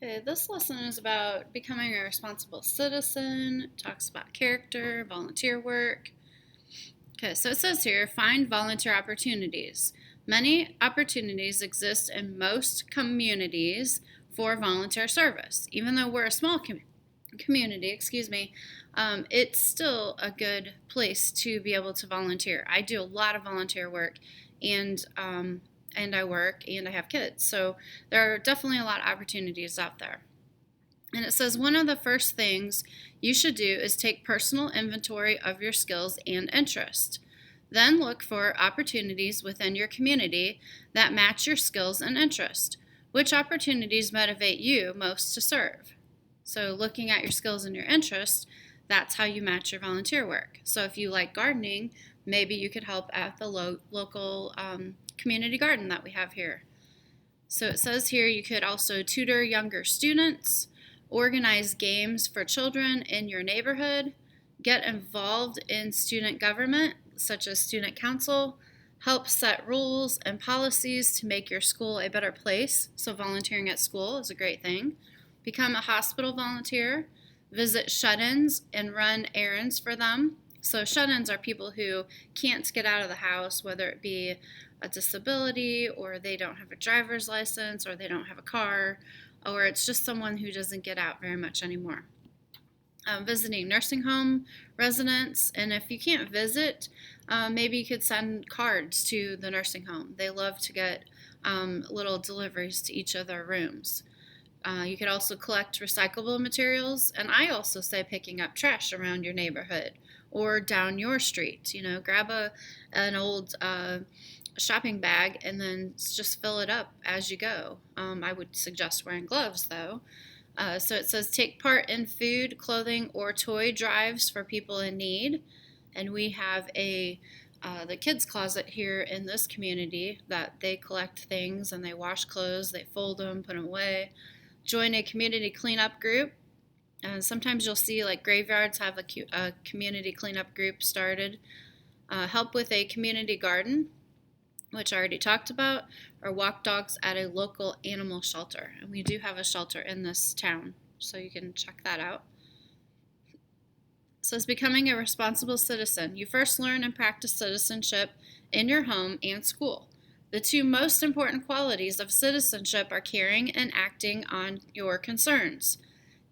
Okay, this lesson is about becoming a responsible citizen. It talks about character, volunteer work. Okay, so it says here find volunteer opportunities. Many opportunities exist in most communities for volunteer service. Even though we're a small community, it's still a good place to be able to volunteer. I do a lot of volunteer work, and I work and I have kids, so there are definitely a lot of opportunities out there. And it says one of the first things you should do is take personal inventory of your skills and interest. Then look for opportunities within your community that match your skills and interest. Which opportunities motivate you most to serve? So, looking at your skills and your interests, that's how you match your volunteer work. So, if you like gardening, maybe you could help at the local community garden that we have here. So, it says here you could also tutor younger students, organize games for children in your neighborhood, get involved in student government, such as student council, help set rules and policies to make your school a better place. So, volunteering at school is a great thing. Become a hospital volunteer, visit shut ins and run errands for them. So, shut ins are people who can't get out of the house, whether it be a disability or they don't have a driver's license or they don't have a car, or it's just someone who doesn't get out very much anymore. Visiting nursing home residents, and if you can't visit, maybe you could send cards to the nursing home. They love to get little deliveries to each of their rooms. You could also collect recyclable materials, and I also say picking up trash around your neighborhood or down your street. Grab an old shopping bag and then just fill it up as you go. I would suggest wearing gloves though. So it says take part in food, clothing, or toy drives for people in need. And we have the kids closet here in this community that they collect things and they wash clothes, they fold them, put them away. Join a community cleanup group. Sometimes you'll see like graveyards have a community cleanup group started. Help with a community garden, which I already talked about, or walk dogs at a local animal shelter. And we do have a shelter in this town, so you can check that out. So it's becoming a responsible citizen. You first learn and practice citizenship in your home and school. The two most important qualities of citizenship are caring and acting on your concerns.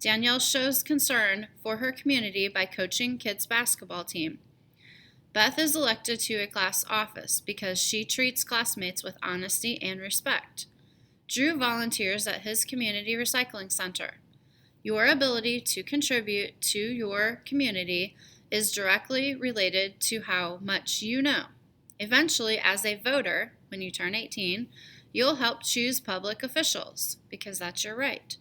Danielle shows concern for her community by coaching kids' basketball team. Beth is elected to a class office because she treats classmates with honesty and respect. Drew volunteers at his community recycling center. Your ability to contribute to your community is directly related to how much you know. Eventually, as a voter, when you turn 18, you'll help choose public officials because that's your right.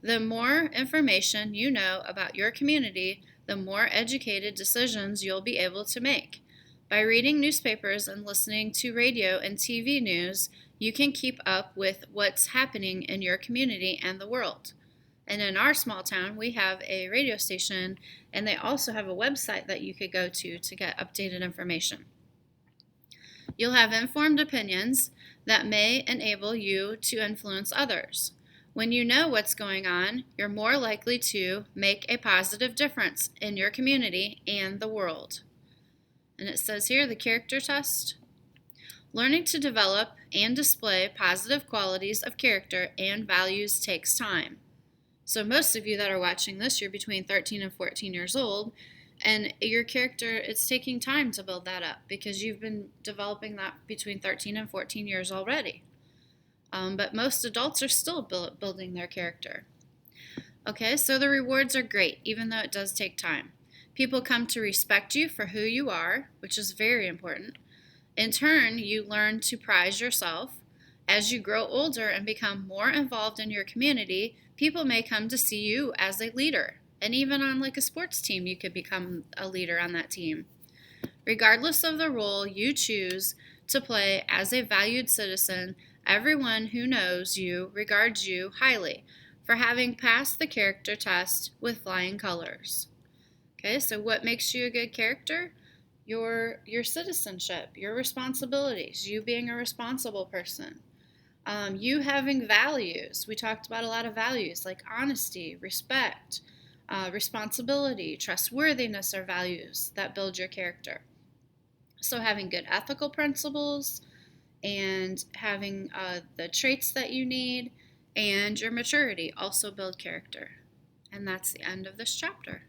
The more information you know about your community, the more educated decisions you'll be able to make. By reading newspapers and listening to radio and TV news, you can keep up with what's happening in your community and the world. And in our small town, we have a radio station, and they also have a website that you could go to get updated information. You'll have informed opinions that may enable you to influence others. When you know what's going on, you're more likely to make a positive difference in your community and the world. And it says here the character test. Learning to develop and display positive qualities of character and values takes time. So most of you that are watching this, you're between 13 and 14 years old, and your character, it's taking time to build that up because you've been developing that between 13 and 14 years already. But most adults are still building their character. Okay, so the rewards are great, even though it does take time. People come to respect you for who you are, which is very important. In turn, you learn to prize yourself. As you grow older and become more involved in your community, people may come to see you as a leader. And even on like a sports team, you could become a leader on that team. Regardless of the role you choose to play as a valued citizen, everyone who knows you regards you highly for having passed the character test with flying colors. Okay, so what makes you a good character? Your citizenship, your responsibilities, you being a responsible person. You having values. We talked about a lot of values like honesty, respect, responsibility, trustworthiness are values that build your character. So having good ethical principles and having the traits that you need and your maturity also build character. And that's the end of this chapter.